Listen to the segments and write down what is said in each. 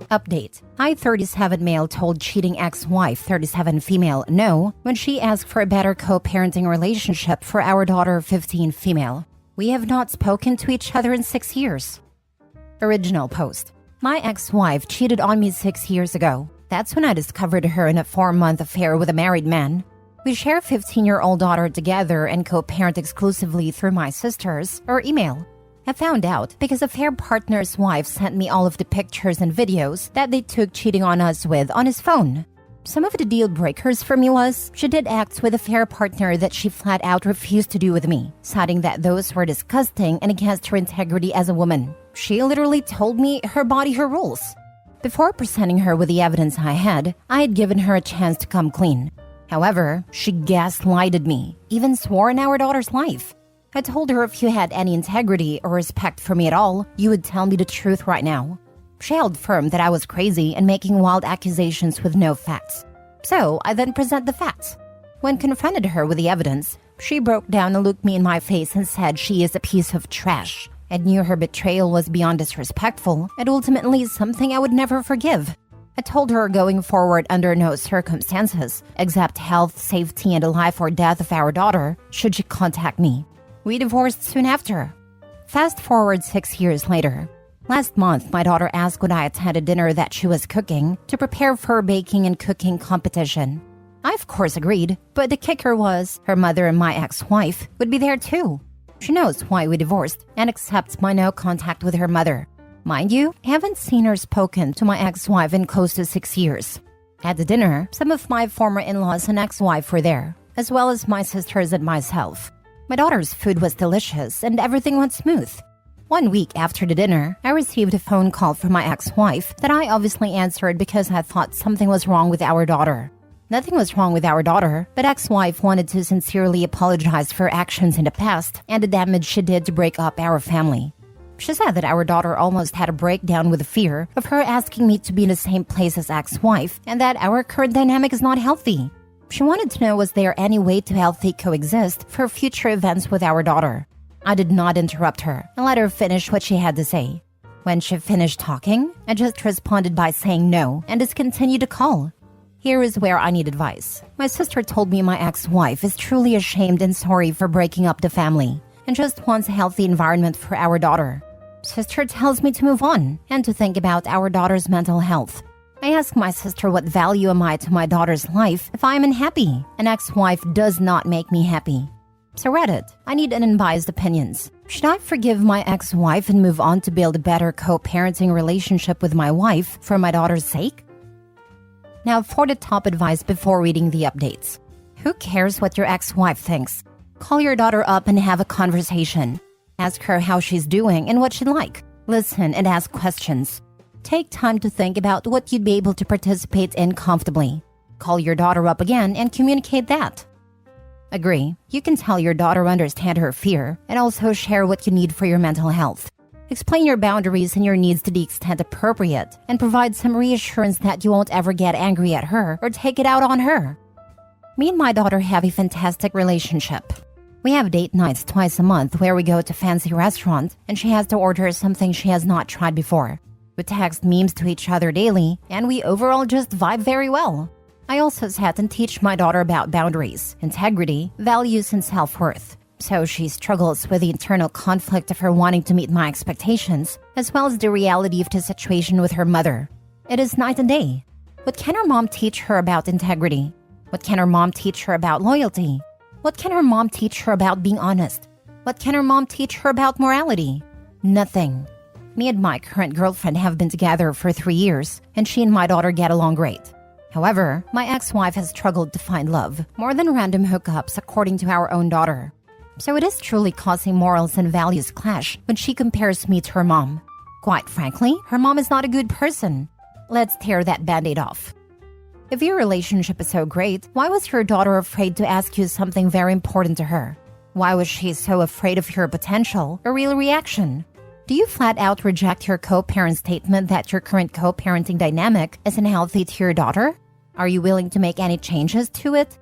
Update. High 37 male told cheating ex-wife 37 female no when she asked for a better co-parenting relationship for our daughter 15 female. We have not spoken to each other in 6 years. Original post. My ex-wife cheated on me 6 years ago. That's when I discovered her in a 4-month affair with a married man. We share a 15-year-old daughter together and co-parent exclusively through my sisters or email. I found out because affair partner's wife sent me all of the pictures and videos that they took cheating on us with on his phone. Some of the deal breakers for me was she did acts with affair partner that she flat out refused to do with me, citing that those were disgusting and against her integrity as a woman. She literally told me her body, her rules. Before presenting her with the evidence I had given her a chance to come clean. However, she gaslighted me, even swore in our daughter's life. I told her if you had any integrity or respect for me at all, you would tell me the truth right now. She held firm that I was crazy and making wild accusations with no facts. So I then present the facts. When confronted her with the evidence, she broke down and looked me in my face and said she is a piece of trash and knew her betrayal was beyond disrespectful and ultimately something I would never forgive. I told her going forward under no circumstances, except health, safety, and the life or death of our daughter, should she contact me. We divorced soon after. Fast forward 6 years later. Last month, my daughter asked would I attend a dinner that she was cooking to prepare for a baking and cooking competition. I of course agreed, but the kicker was her mother and my ex-wife would be there too. She knows why we divorced and accepts my no contact with her mother. Mind you, I haven't seen or spoken to my ex-wife in close to 6 years. At the dinner, some of my former in-laws and ex-wife were there, as well as my sisters and myself. My daughter's food was delicious and everything went smooth. 1 week after the dinner, I received a phone call from my ex-wife that I obviously answered because I thought something was wrong with our daughter. Nothing was wrong with our daughter, but ex-wife wanted to sincerely apologize for her actions in the past and the damage she did to break up our family. She said that our daughter almost had a breakdown with the fear of her asking me to be in the same place as ex-wife and that our current dynamic is not healthy. She wanted to know was there any way to healthy coexist for future events with our daughter. I did not interrupt her and let her finish what she had to say. When she finished talking, I just responded by saying no and discontinued the call. Here is where I need advice. My sister told me my ex-wife is truly ashamed and sorry for breaking up the family and just wants a healthy environment for our daughter. Sister tells me to move on and to think about our daughter's mental health. I ask my sister what value am I to my daughter's life if I am unhappy. An ex-wife does not make me happy. So Reddit, I need unbiased opinions. Should I forgive my ex-wife and move on to build a better co-parenting relationship with my wife for my daughter's sake? Now for the top advice before reading the updates. Who cares what your ex-wife thinks? Call your daughter up and have a conversation. Ask her how she's doing and what she'd like. Listen and ask questions. Take time to think about what you'd be able to participate in comfortably. Call your daughter up again and communicate that. Agree. You can tell your daughter understand her fear and also share what you need for your mental health. Explain your boundaries and your needs to the extent appropriate and provide some reassurance that you won't ever get angry at her or take it out on her. Me and my daughter have a fantastic relationship. We have date nights twice a month where we go to fancy restaurants and she has to order something she has not tried before. We text memes to each other daily, and we overall just vibe very well. I also set and teach my daughter about boundaries, integrity, values, and self-worth. So she struggles with the internal conflict of her wanting to meet my expectations, as well as the reality of the situation with her mother. It is night and day. What can her mom teach her about integrity? What can her mom teach her about loyalty? What can her mom teach her about being honest? What can her mom teach her about morality? Nothing. Me and my current girlfriend have been together for 3 years, and she and my daughter get along great. However, my ex-wife has struggled to find love, more than random hookups according to our own daughter. So it is truly causing morals and values clash when she compares me to her mom. Quite frankly, her mom is not a good person. Let's tear that band-aid off. If your relationship is so great, why was your daughter afraid to ask you something very important to her? Why was she so afraid of your potential or real reaction? Do you flat out reject your co-parent statement that your current co-parenting dynamic is unhealthy to your daughter? Are you willing to make any changes to it?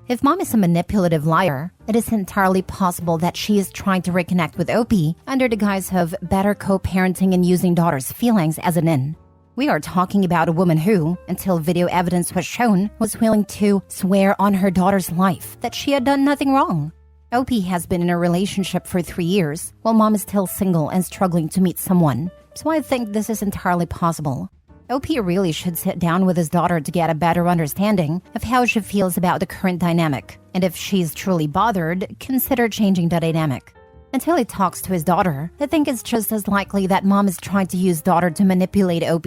If mom is a manipulative liar, it is entirely possible that she is trying to reconnect with OP under the guise of better co-parenting and using daughter's feelings as an in. We are talking about a woman who, until video evidence was shown, was willing to swear on her daughter's life that she had done nothing wrong. OP has been in a relationship for 3 years, while mom is still single and struggling to meet someone, so I think this is entirely possible. OP really should sit down with his daughter to get a better understanding of how she feels about the current dynamic, and if she's truly bothered, consider changing the dynamic. Until he talks to his daughter, I think it's just as likely that mom is trying to use daughter to manipulate OP.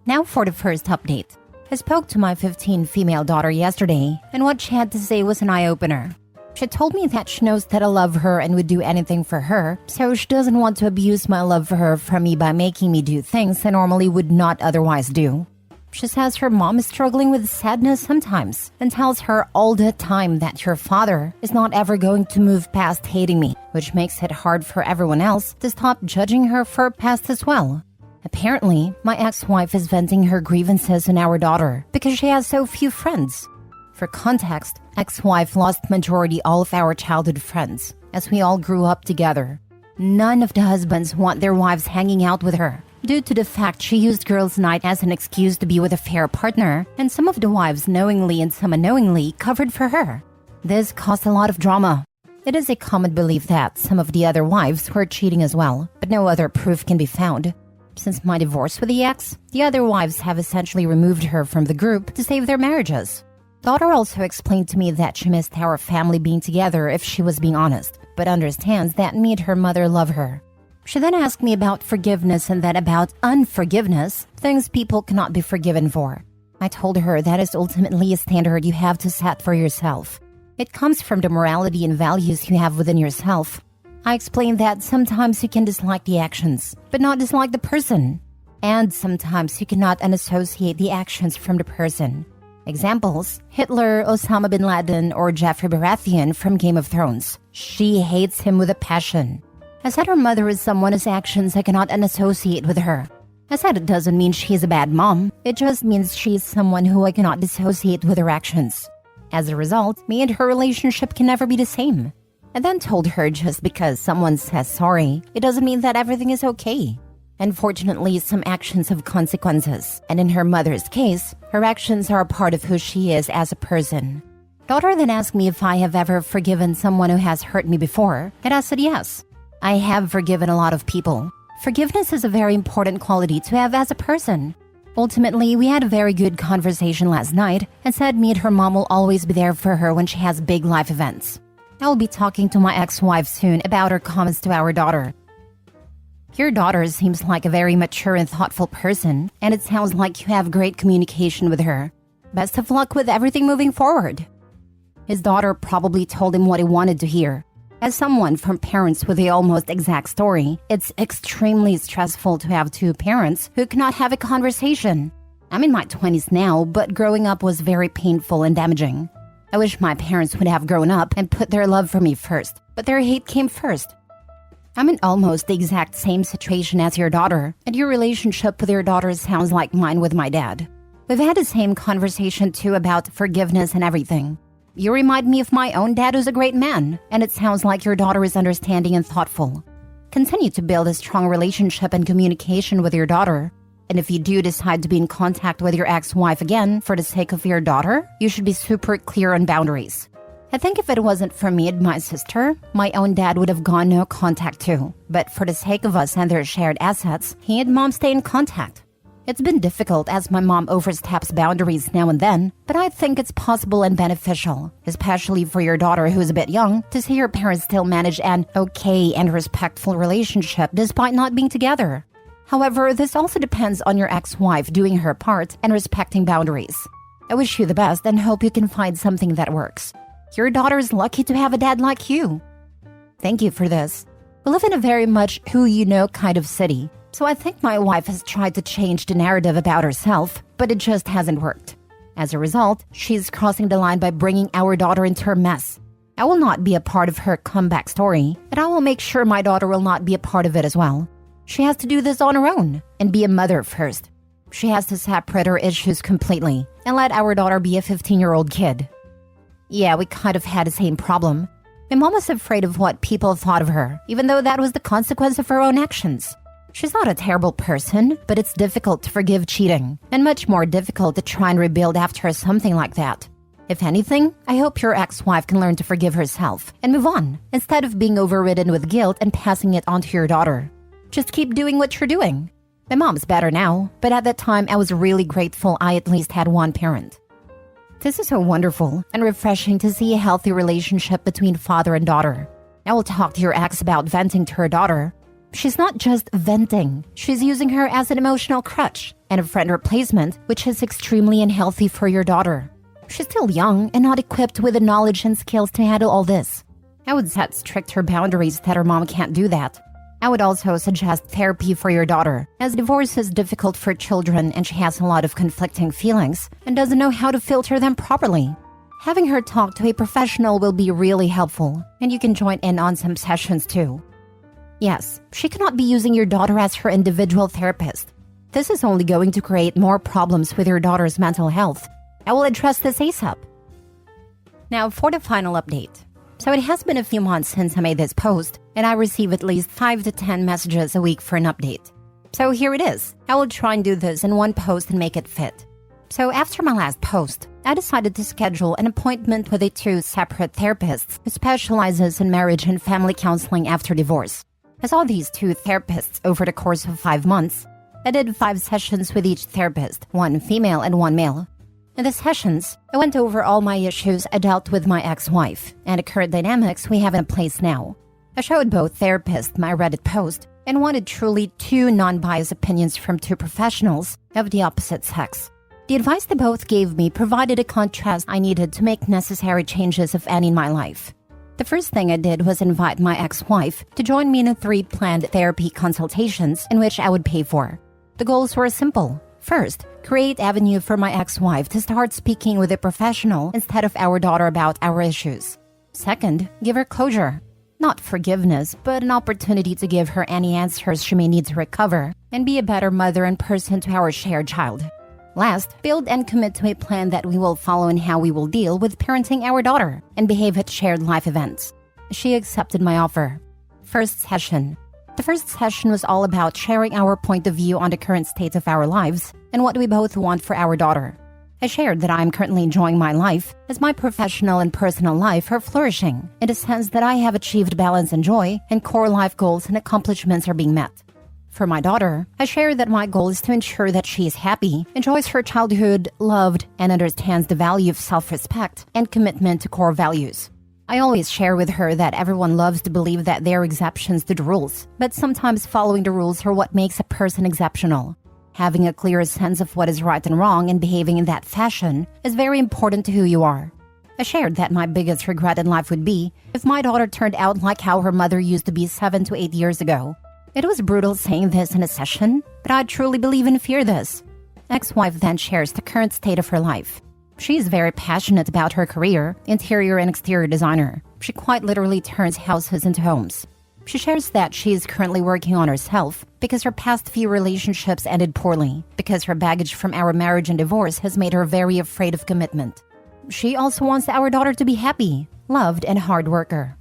Now for the first update. I spoke to my 15 female daughter yesterday, and what she had to say was an eye-opener. She told me that she knows that I love her and would do anything for her, so she doesn't want to abuse my love for her from me by making me do things I normally would not otherwise do. She says her mom is struggling with sadness sometimes and tells her all the time that her father is not ever going to move past hating me, which makes it hard for everyone else to stop judging her for her past as well. Apparently, my ex-wife is venting her grievances on our daughter because she has so few friends. For context, ex-wife lost majority all of our childhood friends, as we all grew up together. None of the husbands want their wives hanging out with her, due to the fact she used girls' night as an excuse to be with a fair partner, and some of the wives knowingly and some unknowingly covered for her. This caused a lot of drama. It is a common belief that some of the other wives were cheating as well, but no other proof can be found. Since my divorce with the ex, the other wives have essentially removed her from the group to save their marriages. Daughter also explained to me that she missed our family being together if she was being honest, but understands that me and her mother love her. She then asked me about forgiveness and then about unforgiveness, things people cannot be forgiven for. I told her that is ultimately a standard you have to set for yourself. It comes from the morality and values you have within yourself. I explained that sometimes you can dislike the actions, but not dislike the person. And sometimes you cannot unassociate the actions from the person. Examples: Hitler, Osama bin Laden, or Jeffrey Baratheon from Game of Thrones. She hates him with a passion. I said her mother is someone whose actions I cannot unassociate with her. I said it doesn't mean she's a bad mom, it just means she's someone who I cannot dissociate with her actions. As a result, me and her relationship can never be the same. I then told her just because someone says sorry, it doesn't mean that everything is okay. Unfortunately, some actions have consequences, and in her mother's case, her actions are a part of who she is as a person. Daughter then asked me if I have ever forgiven someone who has hurt me before, and I said yes. I have forgiven a lot of people. Forgiveness is a very important quality to have as a person. Ultimately, we had a very good conversation last night and said me and her mom will always be there for her when she has big life events. I will be talking to my ex-wife soon about her comments to our daughter. Your daughter seems like a very mature and thoughtful person, and it sounds like you have great communication with her. Best of luck with everything moving forward. His daughter probably told him what he wanted to hear. As someone from parents with the almost exact story, it's extremely stressful to have two parents who cannot have a conversation. I'm in my 20s now, but growing up was very painful and damaging. I wish my parents would have grown up and put their love for me first, but their hate came first. I'm in almost the exact same situation as your daughter, and your relationship with your daughter sounds like mine with my dad. We've had the same conversation too about forgiveness and everything. You remind me of my own dad who's a great man, and it sounds like your daughter is understanding and thoughtful. Continue to build a strong relationship and communication with your daughter. And if you do decide to be in contact with your ex-wife again for the sake of your daughter, you should be super clear on boundaries. I think if it wasn't for me and my sister, my own dad would have gone no contact too. But for the sake of us and their shared assets, he and mom stay in contact. It's been difficult as my mom oversteps boundaries now and then, but I think it's possible and beneficial, especially for your daughter who is a bit young, to see her parents still manage an okay and respectful relationship despite not being together. However, this also depends on your ex-wife doing her part and respecting boundaries. I wish you the best and hope you can find something that works. Your daughter is lucky to have a dad like you. Thank you for this. We live in a very much who-you-know kind of city, so I think my wife has tried to change the narrative about herself, but it just hasn't worked. As a result, she's crossing the line by bringing our daughter into her mess. I will not be a part of her comeback story, and I will make sure my daughter will not be a part of it as well. She has to do this on her own and be a mother first. She has to separate her issues completely and let our daughter be a 15-year-old kid. Yeah, we kind of had the same problem. My mom was afraid of what people thought of her, even though that was the consequence of her own actions. She's not a terrible person, but it's difficult to forgive cheating, and much more difficult to try and rebuild after something like that. If anything, I hope your ex-wife can learn to forgive herself and move on, instead of being overridden with guilt and passing it on to your daughter. Just keep doing what you're doing. My mom's better now, but at that time I was really grateful I at least had one parent. This is so wonderful and refreshing to see a healthy relationship between father and daughter. I will talk to your ex about venting to her daughter. She's not just venting, she's using her as an emotional crutch and a friend replacement, which is extremely unhealthy for your daughter. She's still young and not equipped with the knowledge and skills to handle all this. I would set stricter boundaries that her mom can't do that. I would also suggest therapy for your daughter, as divorce is difficult for children and she has a lot of conflicting feelings and doesn't know how to filter them properly. Having her talk to a professional will be really helpful, and you can join in on some sessions too. Yes, she cannot be using your daughter as her individual therapist. This is only going to create more problems with your daughter's mental health. I will address this ASAP. Now for the final update. So it has been a few months since I made this post, and I receive at least 5 to 10 messages a week for an update. So here it is. I will try and do this in one post and make it fit. So after my last post, I decided to schedule an appointment with 2 separate therapists who specializes in marriage and family counseling after divorce. I saw these 2 therapists over the course of 5 months. I did 5 sessions with each therapist, 1 female and 1 male. In the sessions, I went over all my issues I dealt with my ex-wife and the current dynamics we have in place now. I showed both therapists my Reddit post and wanted truly 2 non-biased opinions from 2 professionals of the opposite sex. The advice they both gave me provided a contrast I needed to make necessary changes, if any, in my life. The first thing I did was invite my ex-wife to join me in 3 planned therapy consultations in which I would pay for. The goals were simple. First, create avenue for my ex-wife to start speaking with a professional instead of our daughter about our issues. Second, give her closure. Not forgiveness, but an opportunity to give her any answers she may need to recover and be a better mother and person to our shared child. Last, build and commit to a plan that we will follow in how we will deal with parenting our daughter and behave at shared life events. She accepted my offer. First session. The first session was all about sharing our point of view on the current state of our lives and what we both want for our daughter. I shared that I am currently enjoying my life as my professional and personal life are flourishing in the sense that I have achieved balance and joy and core life goals and accomplishments are being met. For my daughter, I shared that my goal is to ensure that she is happy, enjoys her childhood, loved, and understands the value of self-respect and commitment to core values. I always share with her that everyone loves to believe that there are exceptions to the rules, but sometimes following the rules are what makes a person exceptional. Having a clear sense of what is right and wrong and behaving in that fashion is very important to who you are. I shared that my biggest regret in life would be if my daughter turned out like how her mother used to be 7 to 8 years ago. It was brutal saying this in a session, but I truly believe and fear this. Ex-wife then shares the current state of her life. She is very passionate about her career, interior and exterior designer. She quite literally turns houses into homes. She shares that she is currently working on herself because her past few relationships ended poorly, because her baggage from our marriage and divorce has made her very afraid of commitment. She also wants our daughter to be happy, loved, and a hard worker.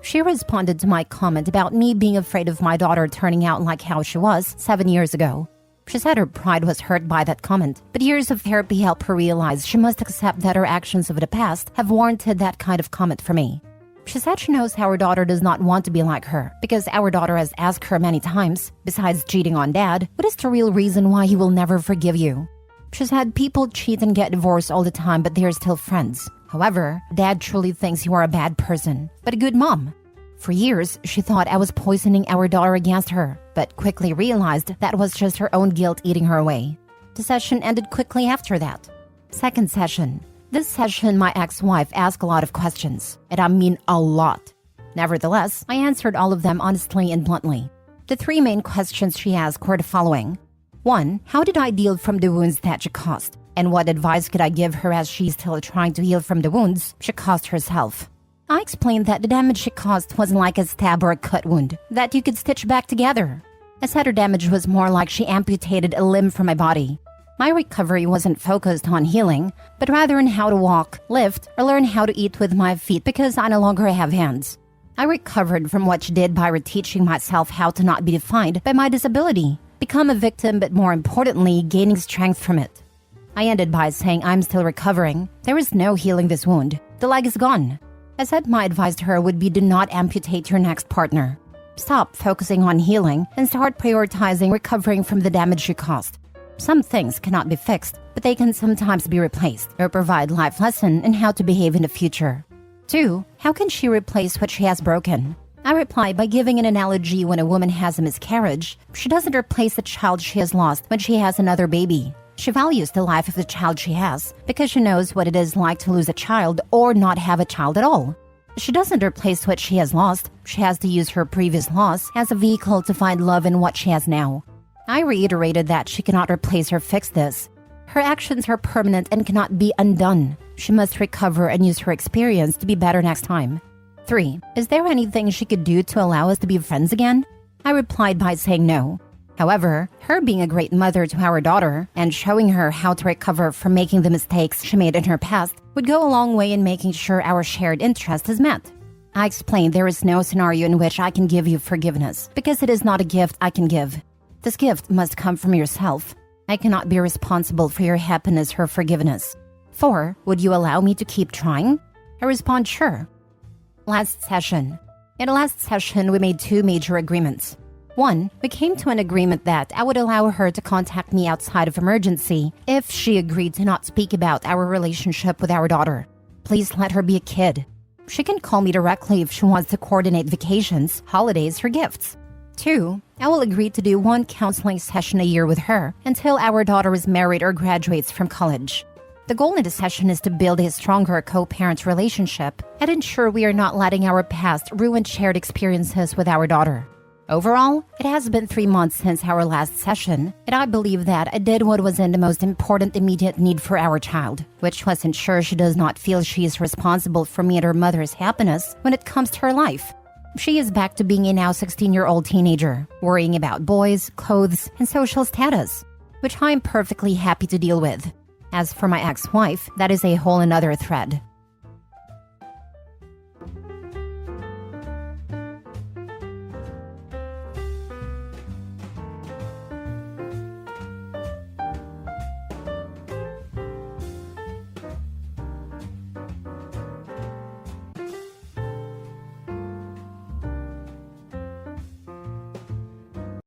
She responded to my comment about me being afraid of my daughter turning out like how she was 7 years ago. She said her pride was hurt by that comment, but years of therapy helped her realize she must accept that her actions of the past have warranted that kind of comment from me. She said she knows our daughter does not want to be like her, because our daughter has asked her many times, besides cheating on dad, what is the real reason why he will never forgive you? She said people cheat and get divorced all the time, but they are still friends. However, dad truly thinks you are a bad person, but a good mom. For years, she thought I was poisoning our daughter against her, but quickly realized that was just her own guilt eating her away. The session ended quickly after that. Second session. This session, my ex-wife asked a lot of questions, and I mean a lot. Nevertheless, I answered all of them honestly and bluntly. The 3 main questions she asked were the following. 1. How did I deal from the wounds that she caused? And what advice could I give her as she's still trying to heal from the wounds she caused herself? I explained that the damage she caused wasn't like a stab or a cut wound that you could stitch back together. I said her damage was more like she amputated a limb from my body. My recovery wasn't focused on healing, but rather on how to walk, lift, or learn how to eat with my feet because I no longer have hands. I recovered from what she did by reteaching myself how to not be defined by my disability, become a victim, but more importantly, gaining strength from it. I ended by saying I'm still recovering. There is no healing this wound. The leg is gone. I said my advice to her would be do not amputate your next partner. Stop focusing on healing and start prioritizing recovering from the damage you caused. Some things cannot be fixed, but they can sometimes be replaced or provide life lesson in how to behave in the future. 2. How can she replace what she has broken? I reply by giving an analogy. When a woman has a miscarriage, she doesn't replace the child she has lost when she has another baby. She values the life of the child she has because she knows what it is like to lose a child or not have a child at all. She doesn't replace what she has lost. She has to use her previous loss as a vehicle to find love in what she has now. I reiterated that she cannot replace or fix this. Her actions are permanent and cannot be undone. She must recover and use her experience to be better next time. 3. Is there anything she could do to allow us to be friends again? I replied by saying no. However, her being a great mother to our daughter and showing her how to recover from making the mistakes she made in her past would go a long way in making sure our shared interest is met. I explained there is no scenario in which I can give you forgiveness because it is not a gift I can give. This gift must come from yourself. I cannot be responsible for your happiness or forgiveness. 4. Would you allow me to keep trying? I respond, sure. Last session. In the last session, we made 2 major agreements. 1. We came to an agreement that I would allow her to contact me outside of emergency if she agreed to not speak about our relationship with our daughter. Please let her be a kid. She can call me directly if she wants to coordinate vacations, holidays, or gifts. 2. I will agree to do 1 counseling session a year with her until our daughter is married or graduates from college. The goal in the session is to build a stronger co-parent relationship and ensure we are not letting our past ruin shared experiences with our daughter. Overall, it has been 3 months since our last session, and I believe that I did what was in the most important immediate need for our child, which was ensure she does not feel she is responsible for me and her mother's happiness when it comes to her life. She is back to being a now 16-year-old teenager, worrying about boys, clothes, and social status, which I am perfectly happy to deal with. As for my ex-wife, that is a whole another thread.